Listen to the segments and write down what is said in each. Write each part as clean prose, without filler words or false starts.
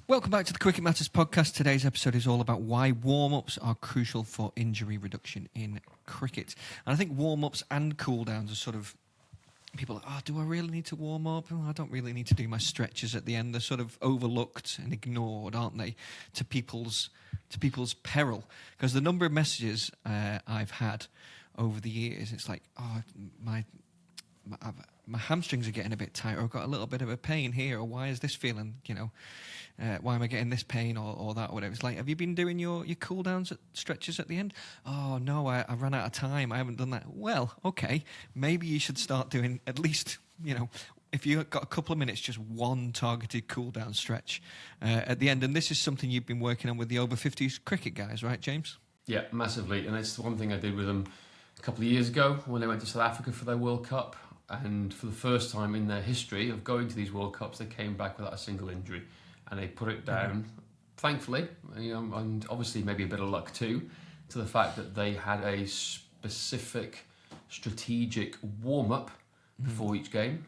Welcome back to the Cricket Matters podcast. Today's episode is all about why warm-ups are crucial for injury reduction in cricket. And I think warm-ups and cool-downs are sort of... People are like, do I really need to warm up? Oh, I don't really need to do my stretches at the end. They're sort of overlooked and ignored, aren't they, to people's peril. Because the number of messages I've had over the years, it's like, my hamstrings are getting a bit tight, or I've got a little bit of a pain here, or why is this feeling, why am I getting this pain or that, or whatever. It's like, have you been doing your cool downs stretches at the end? Oh, no, I ran out of time. I haven't done that. Well, okay, maybe you should start doing at least, if you've got a couple of minutes, just one targeted cool down stretch at the end. And this is something you've been working on with the over 50s cricket guys, right, James? Yeah, massively. And it's one thing I did with them a couple of years ago when they went to South Africa for their World Cup. And for the first time in their history of going to these World Cups, they came back without a single injury. And they put it down, thankfully, and obviously maybe a bit of luck too, to the fact that they had a specific strategic warm-up before each game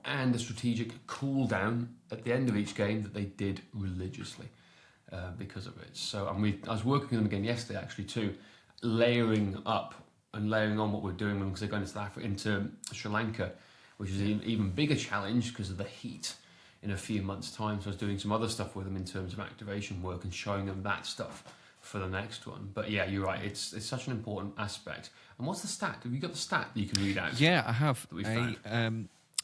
and a strategic cool-down at the end of each game that they did religiously because of it. So I was working on them again yesterday, actually, too, layering up and layering on what we're doing because they're going into Sri Lanka, which is an even bigger challenge because of the heat in a few months' time. So I was doing some other stuff with them in terms of activation work and showing them that stuff for the next one. But yeah, you're right. It's such an important aspect. And what's the stat? Have you got the stat that you can read out? Yeah, I have.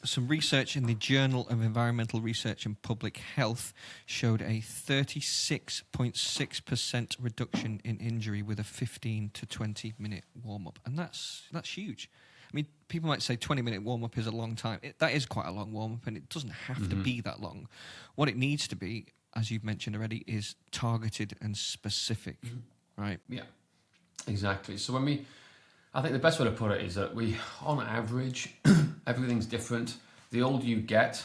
Some research in the Journal of Environmental Research and Public Health showed a 36.6% reduction in injury with a 15 to 20 minute warm-up. And that's huge. I mean, people might say 20-minute warm-up is a long time. That is quite a long warm-up, and it doesn't have to be that long. What it needs to be, as you've mentioned already, is targeted and specific, right? Yeah, exactly. So I think the best way to put it is that on average, everything's different. The older you get,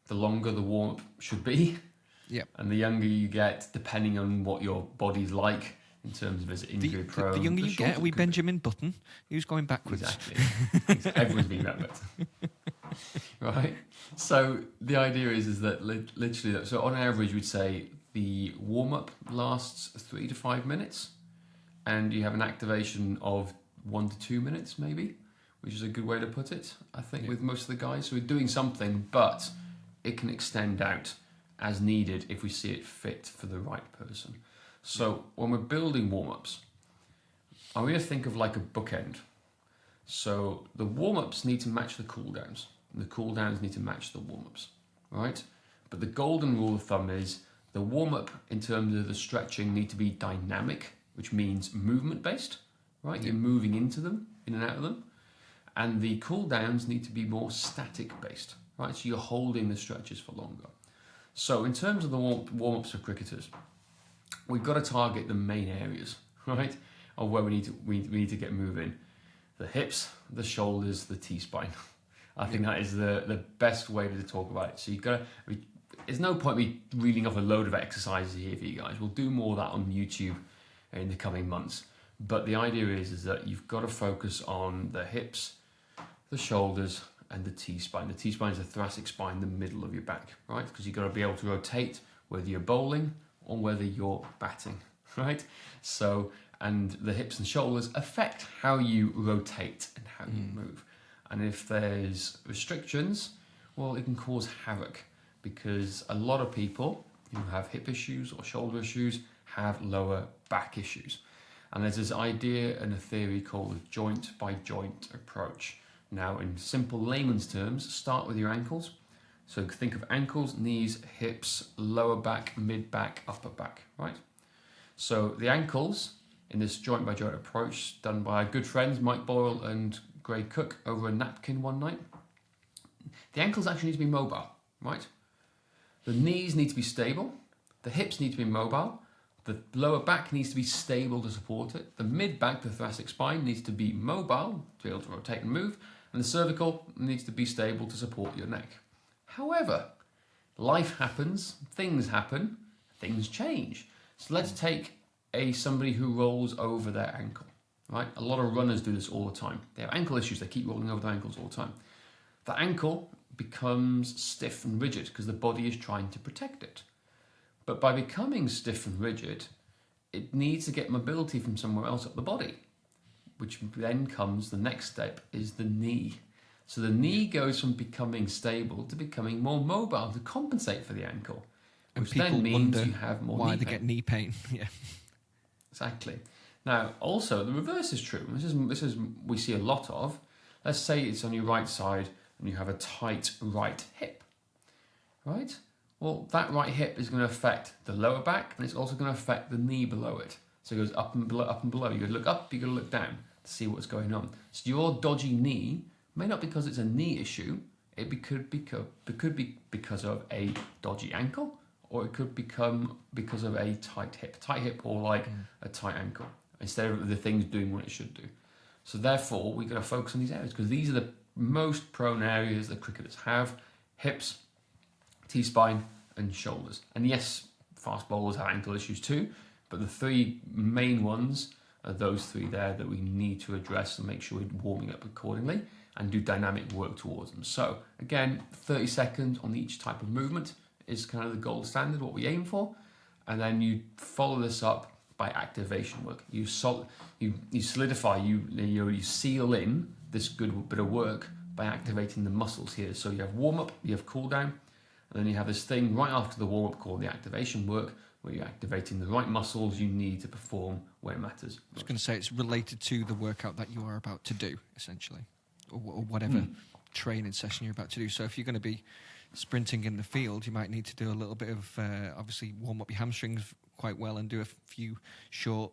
the longer the warm-up should be. Yeah. And the younger you get, depending on what your body's like, in terms of his injury prone. The younger you get, are we Benjamin Button? Who's going backwards? Exactly. Everyone's been backwards. Right? So the idea is that literally, so on average, we'd say the warm-up lasts 3 to 5 minutes, and you have an activation of 1 to 2 minutes, maybe, which is a good way to put it, I think, with most of the guys. So we're doing something, but it can extend out as needed if we see it fit for the right person. So when we're building warm-ups, I'm going to think of like a bookend. So the warm-ups need to match the cool-downs, and the cool-downs need to match the warm-ups, right? But the golden rule of thumb is the warm-up in terms of the stretching need to be dynamic, which means movement-based, right? You're moving into them, in and out of them. And the cool-downs need to be more static-based, right? So you're holding the stretches for longer. So in terms of the warm-ups for cricketers, we've got to target the main areas, right, of where we need to get moving. The hips, the shoulders, the T-spine. I think that is the best way to talk about it. So there's no point me reading off a load of exercises here for you guys. We'll do more of that on YouTube in the coming months. But the idea is that you've got to focus on the hips, the shoulders, and the T-spine. The T-spine is the thoracic spine, the middle of your back, right? Because you've got to be able to rotate whether you're bowling or whether you're batting, right? So, and the hips and shoulders affect how you rotate and how you move. And if there's restrictions, well, it can cause havoc because a lot of people who have hip issues or shoulder issues have lower back issues. And there's this idea and a theory called a joint-by-joint approach. Now, in simple layman's terms, start with your ankles. So think of ankles, knees, hips, lower back, mid-back, upper back, right? So the ankles, in this joint-by-joint approach, done by our good friends Mike Boyle and Greg Cook over a napkin one night, the ankles actually need to be mobile, right? The knees need to be stable, the hips need to be mobile, the lower back needs to be stable to support it, the mid-back, the thoracic spine, needs to be mobile to be able to rotate and move, and the cervical needs to be stable to support your neck. However, life happens, things happen, things change. So let's take somebody who rolls over their ankle, right? A lot of runners do this all the time. They have ankle issues, they keep rolling over their ankles all the time. The ankle becomes stiff and rigid because the body is trying to protect it. But by becoming stiff and rigid, it needs to get mobility from somewhere else up the body, which then comes, the next step is the knee. So the knee goes from becoming stable to becoming more mobile to compensate for the ankle, And which people then means wonder you have more why knee they pain. get knee pain. Yeah. Exactly. Now, also, the reverse is true. This is we see a lot of. Let's say it's on your right side and you have a tight right hip, right? Well, that right hip is going to affect the lower back, and it's also going to affect the knee below it. So it goes up and below, up and below. You got to look up, you got to look down to see what's going on. So your dodgy knee may not be because it's a knee issue. It could be because of a dodgy ankle, or it could become because of a tight hip, or like a tight ankle, instead of the things doing what it should do. So therefore, we've got to focus on these areas because these are the most prone areas that cricketers have: hips, T-spine, and shoulders. And yes, fast bowlers have ankle issues too, but the three main ones are those three there that we need to address and make sure we're warming up accordingly and do dynamic work towards them. So again, 30 seconds on each type of movement is kind of the gold standard, what we aim for. And then you follow this up by activation work. You solidify, you seal in this good bit of work by activating the muscles here. So you have warm up, you have cool down, and then you have this thing right after the warm up called the activation work, where you're activating the right muscles you need to perform where it matters. I was going to say it's related to the workout that you are about to do, essentially, or whatever training session you're about to do. So if you're going to be sprinting in the field, you might need to do a little bit of, obviously, warm up your hamstrings quite well and do a few short,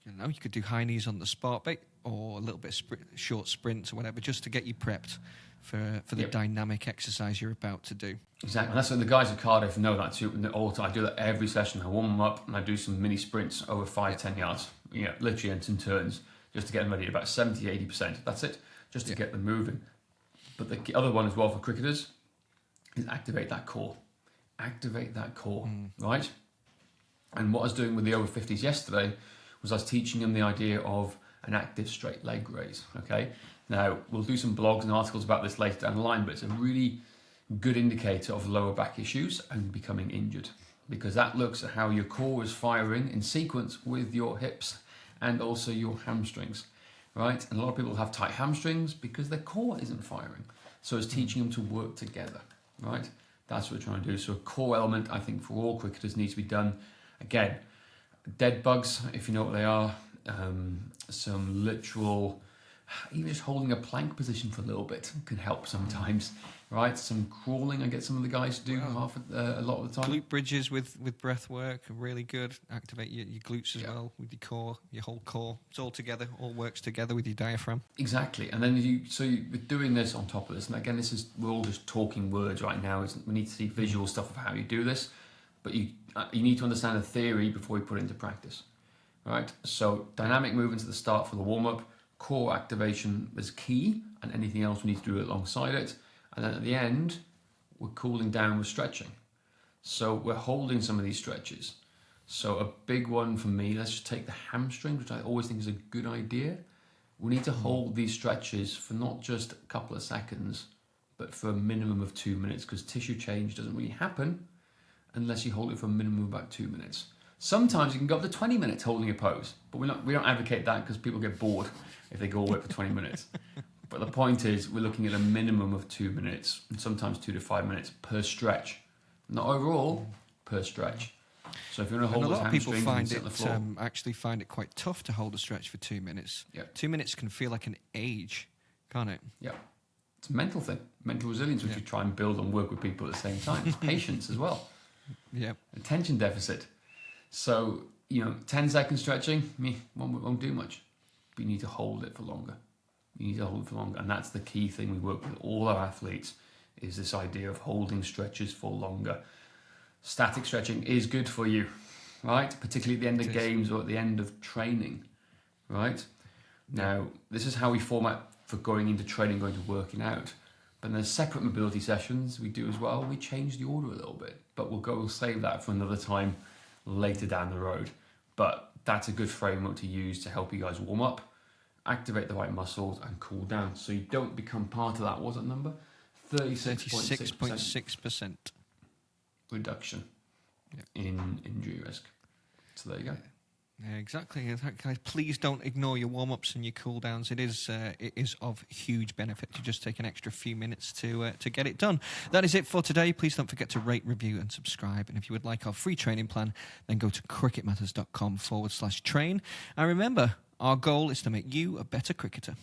you could do high knees on the spot bit or a little bit of short sprints or whatever, just to get you prepped for the dynamic exercise you're about to do. Exactly. And that's what the guys at Cardiff know that too. All the time. I do that every session. I warm them up and I do some mini sprints over 5-10 yards. Literally in some turns, just to get them ready. About 70-80%. That's it. Just to get them moving. But the other one as well for cricketers is activate that core. Activate that core, right? And what I was doing with the over 50s yesterday was I was teaching them the idea of an active straight leg raise. Okay. Now we'll do some blogs and articles about this later down the line, but it's a really good indicator of lower back issues and becoming injured, because that looks at how your core is firing in sequence with your hips and also your hamstrings, right? And a lot of people have tight hamstrings because their core isn't firing. So it's teaching them to work together, right? That's what we're trying to do. So a core element, I think, for all cricketers needs to be done. Again, dead bugs, if you know what they are, some literal, even just holding a plank position for a little bit can help sometimes, right? Some crawling, I get some of the guys do a lot of the time. Glute bridges with breath work are really good. Activate your glutes as well with your core, your whole core. It's all together, all works together with your diaphragm. Exactly. And then you're doing this on top of this. And again, we're all just talking words right now. We need to see visual stuff of how you do this, but you need to understand the theory before you put it into practice, right? So dynamic movements at the start for the warm-up, core activation is key, and anything else we need to do alongside it. And then at the end, we're cooling down with stretching. So we're holding some of these stretches. So a big one for me, let's just take the hamstrings, which I always think is a good idea. We need to hold these stretches for not just a couple of seconds, but for a minimum of 2 minutes, because tissue change doesn't really happen unless you hold it for a minimum of about 2 minutes. Sometimes you can go up to 20 minutes holding a pose, but we don't advocate that because people get bored if they go away for 20 minutes. But the point is, we're looking at a minimum of 2 minutes, and sometimes 2 to 5 minutes per stretch. Not overall, per stretch. So if you want to hold those hamstrings and sit on the floor. Actually find it quite tough to hold a stretch for 2 minutes. Yep. 2 minutes can feel like an age, can't it? Yeah. It's a mental thing, mental resilience, which we try and build and work with people at the same time. It's patience as well. Yeah. Attention deficit. So, 10-second stretching, won't do much. But you need to hold it for longer. And that's the key thing we work with all our athletes, is this idea of holding stretches for longer. Static stretching is good for you, right? Particularly at the end of games or at the end of training, right? Now, this is how we format for going into training, going to working out. But there's separate mobility sessions we do as well. We change the order a little bit, but we'll save that for another time later down the road. But that's a good framework to use to help you guys warm up, activate the right muscles, and cool down, so you don't become part of that. What's that number? 36.6% reduction. in injury risk. So there you go. Yeah, exactly. Guys, please don't ignore your warm-ups and your cool-downs. It is of huge benefit to just take an extra few minutes to get it done. That is it for today. Please don't forget to rate, review, and subscribe. And if you would like our free training plan, then go to cricketmatters.com/train. And remember, our goal is to make you a better cricketer.